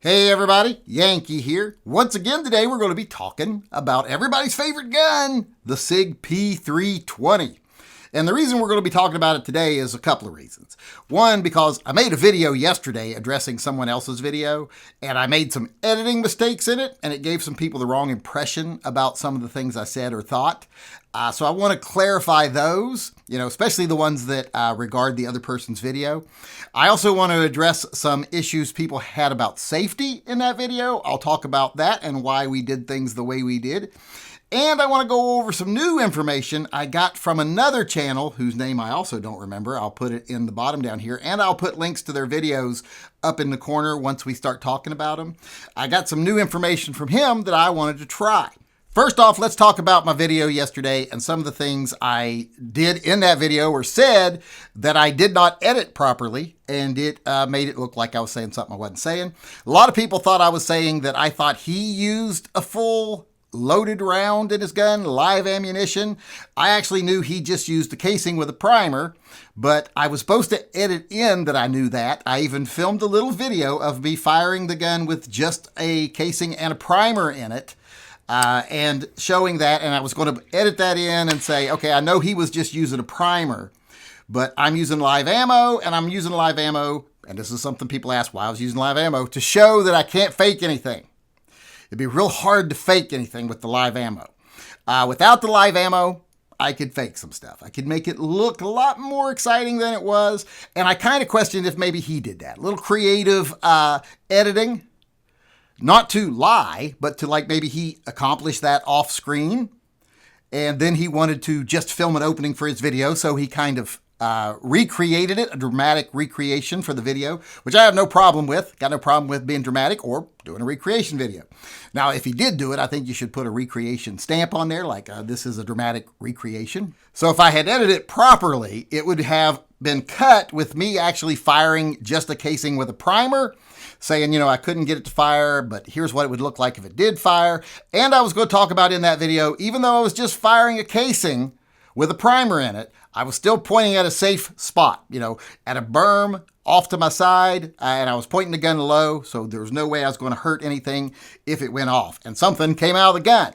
Hey everybody, Yankee here. Once again today we're going to be talking about everybody's favorite gun, the SIG P320. And the reason we're going to be talking about it today is a couple of reasons. One, because I made a video yesterday addressing someone else's video, and I made some editing mistakes in it, and it gave some people the wrong impression about some of the things I said or thought. So I want to clarify those, especially the ones that regard the other person's video. I also want to address some issues people had about safety in that video. I'll talk about that and why we did things the way we did. And I want to go over some new information I got from another channel whose name I also don't remember. I'll put it in the bottom down here, and I'll put links to their videos up in the corner once we start talking about them. I got some new information from him that I wanted to try. First off, let's talk about my video yesterday and some of the things I did in that video or said that I did not edit properly, and it made it look like I was saying something I wasn't saying. A lot of people thought I was saying that I thought he used a full loaded round in his gun, live ammunition. I actually knew he just used the casing with a primer, but I was supposed to edit in that I knew that. I even filmed a little video of me firing the gun with just a casing and a primer in it. And showing that, and I was going to edit that in and say, okay, I know he was just using a primer, but I'm using live ammo, and I'm using live ammo, and this is something people ask why I was using live ammo, to show that I can't fake anything. It'd be real hard to fake anything with the live ammo. Without the live ammo, I could fake some stuff. I could make it look a lot more exciting than it was, and I kind of questioned if maybe he did that. A little creative editing. Not to lie, but to maybe he accomplished that off screen, and then he wanted to just film an opening for his video, so he kind of recreated it, a dramatic recreation for the video, which I have no problem with. Got no problem with being dramatic or doing a recreation video. Now, if he did do it, I think you should put a recreation stamp on there, like this is a dramatic recreation. So if I had edited it properly, it would have been cut with me actually firing just a casing with a primer, saying, I couldn't get it to fire, but here's what it would look like if it did fire. And I was going to talk about in that video, even though I was just firing a casing with a primer in it, I was still pointing at a safe spot, at a berm off to my side, and I was pointing the gun low, so there was no way I was going to hurt anything if it went off. And something came out of the gun.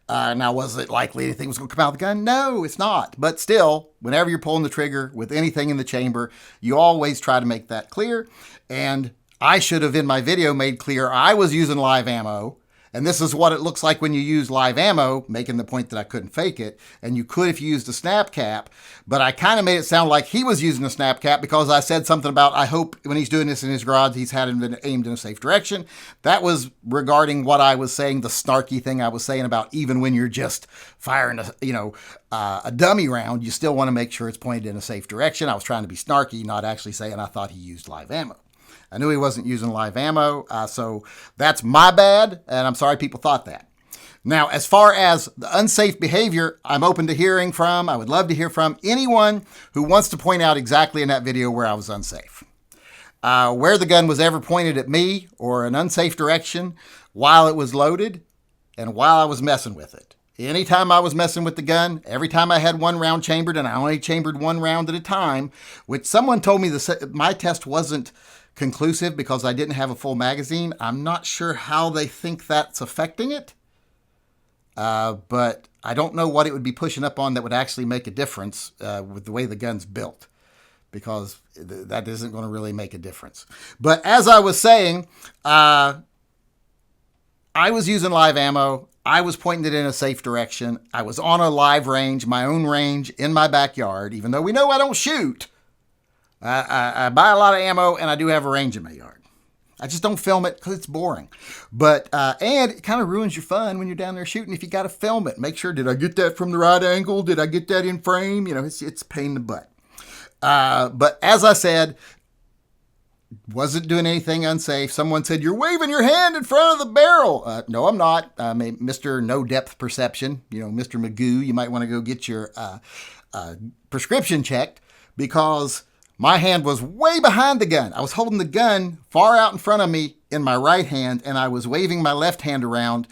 Now, was it likely anything was going to come out of the gun? No, it's not. But still, whenever you're pulling the trigger with anything in the chamber, you always try to make that clear. And I should have in my video made clear I was using live ammo, and this is what it looks like when you use live ammo, making the point that I couldn't fake it, and you could if you used a snap cap, but I kind of made it sound like he was using a snap cap because I said something about, I hope when he's doing this in his garage, he's had it aimed in a safe direction. That was regarding what I was saying, the snarky thing I was saying about even when you're just firing a dummy round, you still want to make sure it's pointed in a safe direction. I was trying to be snarky, not actually saying I thought he used live ammo. I knew he wasn't using live ammo, so that's my bad, and I'm sorry people thought that. Now, as far as the unsafe behavior, I'm open to hearing from, I would love to hear from anyone who wants to point out exactly in that video where I was unsafe. Where the gun was ever pointed at me or an unsafe direction while it was loaded and while I was messing with it. Anytime I was messing with the gun, every time I had one round chambered, and I only chambered one round at a time, which someone told me my test wasn't conclusive because I didn't have a full magazine. I'm not sure how they think that's affecting it, but I don't know what it would be pushing up on that would actually make a difference with the way the gun's built, because that isn't going to really make a difference. But as I was saying, I was using live ammo. I was pointing it in a safe direction. I was on a live range, my own range in my backyard, even though we know I don't shoot. I buy a lot of ammo, and I do have a range in my yard. I just don't film it because it's boring. But and it kind of ruins your fun when you're down there shooting if you got to film it. Make sure, did I get that from the right angle? Did I get that in frame? It's a pain in the butt. But as I said, wasn't doing anything unsafe. Someone said, you're waving your hand in front of the barrel. No, I'm not. Mr. No Depth Perception, Mr. Magoo, you might want to go get your prescription checked, because my hand was way behind the gun. I was holding the gun far out in front of me in my right hand, and I was waving my left hand around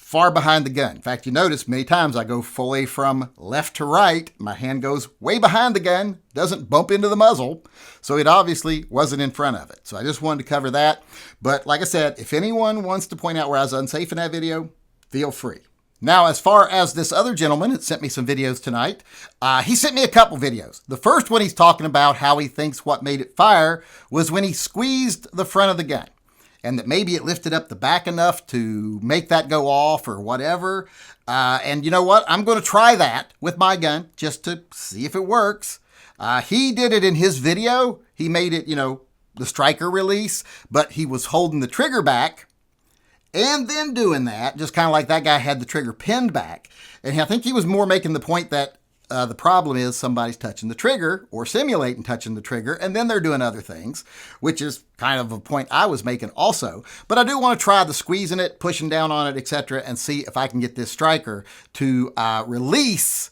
far behind the gun. In fact, you notice many times I go fully from left to right. My hand goes way behind the gun, doesn't bump into the muzzle. So it obviously wasn't in front of it. So I just wanted to cover that. But like I said, if anyone wants to point out where I was unsafe in that video, feel free. Now, as far as this other gentleman that sent me some videos tonight, he sent me a couple videos. The first one, he's talking about how he thinks what made it fire was when he squeezed the front of the gun, and that maybe it lifted up the back enough to make that go off or whatever. And you know what? I'm going to try that with my gun just to see if it works. He did it in his video. He made it, the striker release, but he was holding the trigger back and then doing that, just kind of like that guy had the trigger pinned back. And I think he was more making the point that the problem is somebody's touching the trigger or simulating touching the trigger, and then they're doing other things, which is kind of a point I was making also. But I do want to try the squeezing it, pushing down on it, etc., and see if I can get this striker to release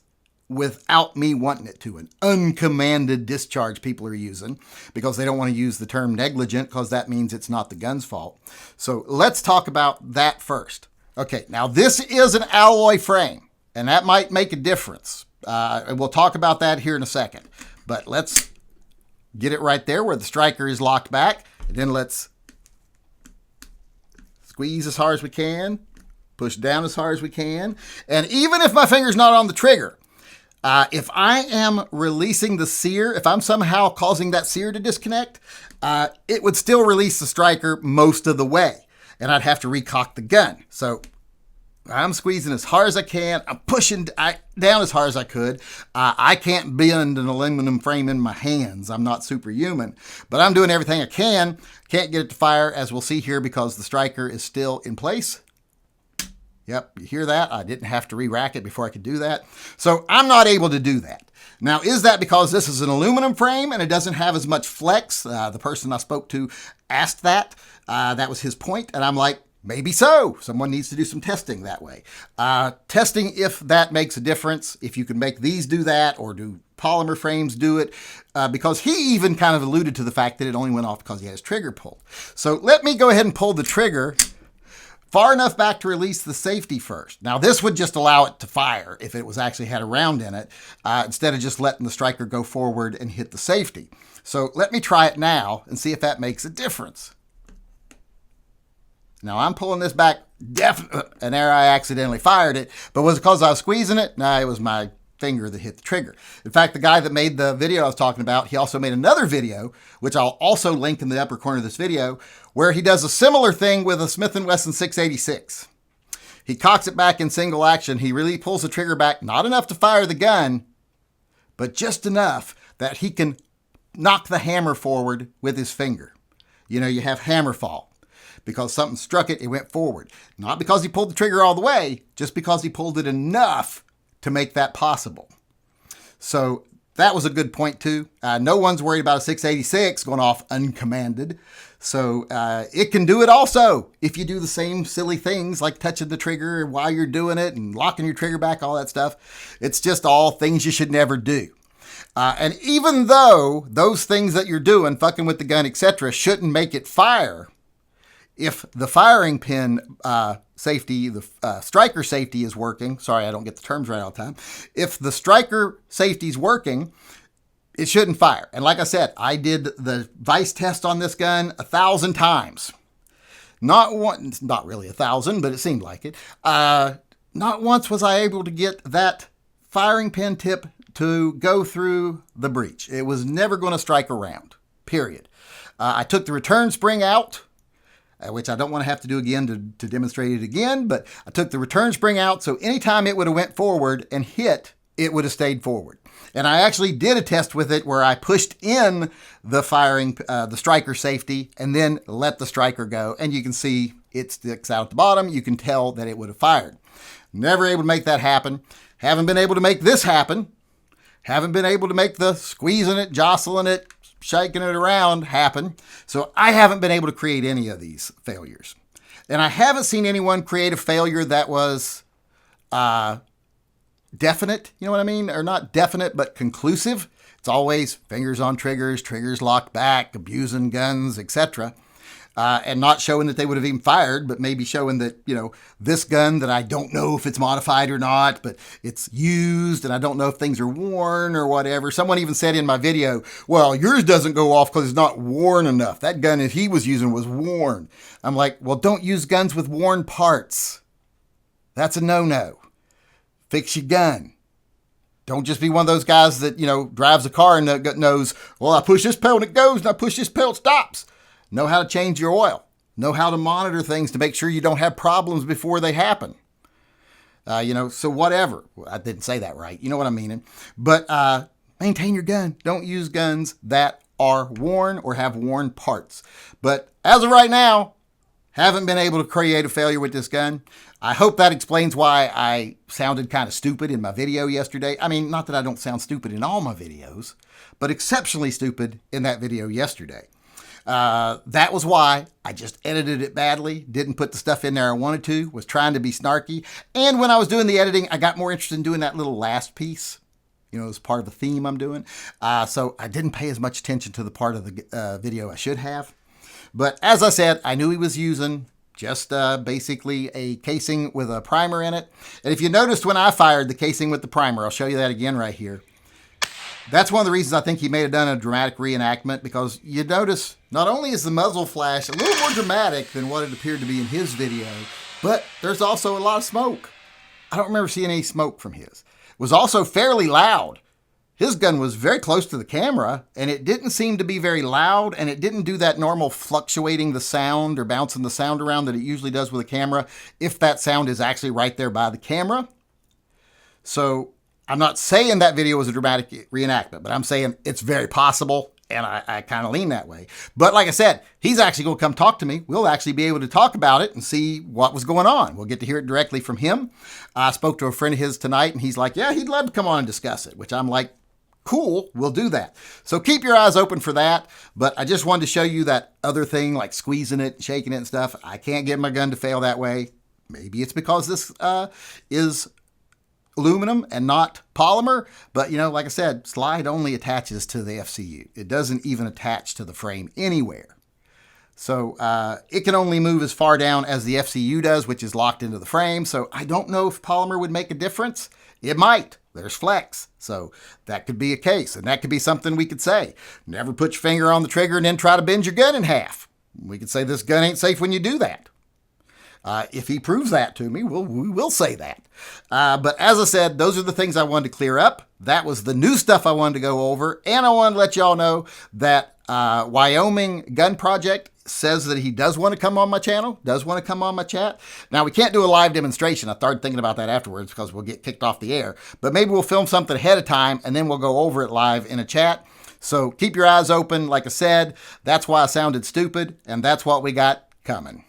without me wanting it to. An uncommanded discharge people are using because they don't want to use the term negligent because that means it's not the gun's fault. So let's talk about that first. Okay, now this is an alloy frame, and that might make a difference. And we'll talk about that here in a second. But let's get it right there where the striker is locked back. And then let's squeeze as hard as we can, push down as hard as we can. And even if my finger's not on the trigger, if I am releasing the sear, if I'm somehow causing that sear to disconnect, it would still release the striker most of the way, and I'd have to recock the gun. So I'm squeezing as hard as I can. I'm pushing down as hard as I could. I can't bend an aluminum frame in my hands. I'm not superhuman, but I'm doing everything I can. Can't get it to fire, as we'll see here, because the striker is still in place. Yep, you hear that? I didn't have to re-rack it before I could do that. So I'm not able to do that. Now, is that because this is an aluminum frame and it doesn't have as much flex? The person I spoke to asked that. That was his point. And I'm like, maybe so. Someone needs to do some testing that way. Testing if that makes a difference, if you can make these do that or do polymer frames do it, because he even kind of alluded to the fact that it only went off because he had his trigger pulled. So let me go ahead and pull the trigger far enough back to release the safety first. Now, this would just allow it to fire if it was actually had a round in it, instead of just letting the striker go forward and hit the safety. So let me try it now and see if that makes a difference. Now, I'm pulling this back, and there I accidentally fired it. But was it because I was squeezing it? No, it was my finger that hit the trigger. In fact, the guy that made the video I was talking about, he also made another video, which I'll also link in the upper corner of this video, where he does a similar thing with a Smith & Wesson 686. He cocks it back in single action. He really pulls the trigger back, not enough to fire the gun, but just enough that he can knock the hammer forward with his finger. You have hammer fall. Because something struck it, it went forward. Not because he pulled the trigger all the way, just because he pulled it enough to make that possible. So that was a good point too. No one's worried about a 686 going off uncommanded. So it can do it also if you do the same silly things like touching the trigger while you're doing it and locking your trigger back, all that stuff. It's just all things you should never do. And even though those things that you're doing, fucking with the gun, etc., shouldn't make it fire, if the firing pin safety, the striker safety is working, sorry, I don't get the terms right all the time. If the striker safety is working, it shouldn't fire. And like I said, I did the vice test on this gun 1,000 times. Not really 1,000, but it seemed like it. Not once was I able to get that firing pin tip to go through the breech. It was never going to strike a round, period. I took the return spring out, which I don't want to have to do again to demonstrate it again, but I took the return spring out, so anytime it would have went forward and hit, it would have stayed forward. And I actually did a test with it where I pushed in the the striker safety and then let the striker go, and you can see it sticks out at the bottom. You can tell that it would have fired. Never able to make that happen. Haven't been able to make this happen. Haven't been able to make the squeezing it, jostling it, shaking it around happen. So I haven't been able to create any of these failures. And I haven't seen anyone create a failure that was definite, you know what I mean? Or not definite, but conclusive. It's always fingers on triggers, triggers locked back, abusing guns, etc. and not showing that they would have even fired, but maybe showing that, this gun that I don't know if it's modified or not, but it's used and I don't know if things are worn or whatever. Someone even said in my video, well, yours doesn't go off because it's not worn enough. That gun that he was using was worn. I'm like, well, don't use guns with worn parts. That's a no-no. Fix your gun. Don't just be one of those guys that, drives a car and knows, well, I push this pedal and it goes, and I push this pedal, it stops. Know how to change your oil. Know how to monitor things to make sure you don't have problems before they happen. So whatever. Well, I didn't say that right. You know what I'm meaning. But maintain your gun. Don't use guns that are worn or have worn parts. But as of right now, haven't been able to create a failure with this gun. I hope that explains why I sounded kind of stupid in my video yesterday. I mean, not that I don't sound stupid in all my videos, but exceptionally stupid in that video yesterday. That was why I just edited it badly, didn't put the stuff in there I wanted to, was trying to be snarky. And when I was doing the editing, I got more interested in doing that little last piece, as part of the theme I'm doing. So I didn't pay as much attention to the part of the video I should have. But as I said, I knew he was using just basically a casing with a primer in it. And if you noticed when I fired the casing with the primer, I'll show you that again right here. That's one of the reasons I think he may have done a dramatic reenactment, because you notice not only is the muzzle flash a little more dramatic than what it appeared to be in his video, but there's also a lot of smoke. I don't remember seeing any smoke from his. It was also fairly loud. His gun was very close to the camera, and it didn't seem to be very loud, and it didn't do that normal fluctuating the sound or bouncing the sound around that it usually does with a camera, if that sound is actually right there by the camera. So I'm not saying that video was a dramatic reenactment, but I'm saying it's very possible, and I kind of lean that way. But like I said, he's actually going to come talk to me. We'll actually be able to talk about it and see what was going on. We'll get to hear it directly from him. I spoke to a friend of his tonight, and he's like, yeah, he'd love to come on and discuss it, which I'm like, cool, we'll do that. So keep your eyes open for that. But I just wanted to show you that other thing, like squeezing it, shaking it and stuff. I can't get my gun to fail that way. Maybe it's because this is aluminum and not polymer, but like I said, slide only attaches to the FCU. It doesn't even attach to the frame anywhere. So it can only move as far down as the FCU does, which is locked into the frame. So I don't know if polymer would make a difference. It might. There's flex. So that could be a case, and that could be something we could say. Never put your finger on the trigger and then try to bend your gun in half. We could say this gun ain't safe when you do that. If he proves that to me, we will say that. But as I said, those are the things I wanted to clear up. That was the new stuff I wanted to go over. And I wanted to let y'all know that Wyoming Gun Project says that he does want to come on my channel, does want to come on my chat. Now, we can't do a live demonstration. I started thinking about that afterwards because we'll get kicked off the air. But maybe we'll film something ahead of time, and then we'll go over it live in a chat. So keep your eyes open. Like I said, that's why I sounded stupid, and that's what we got coming.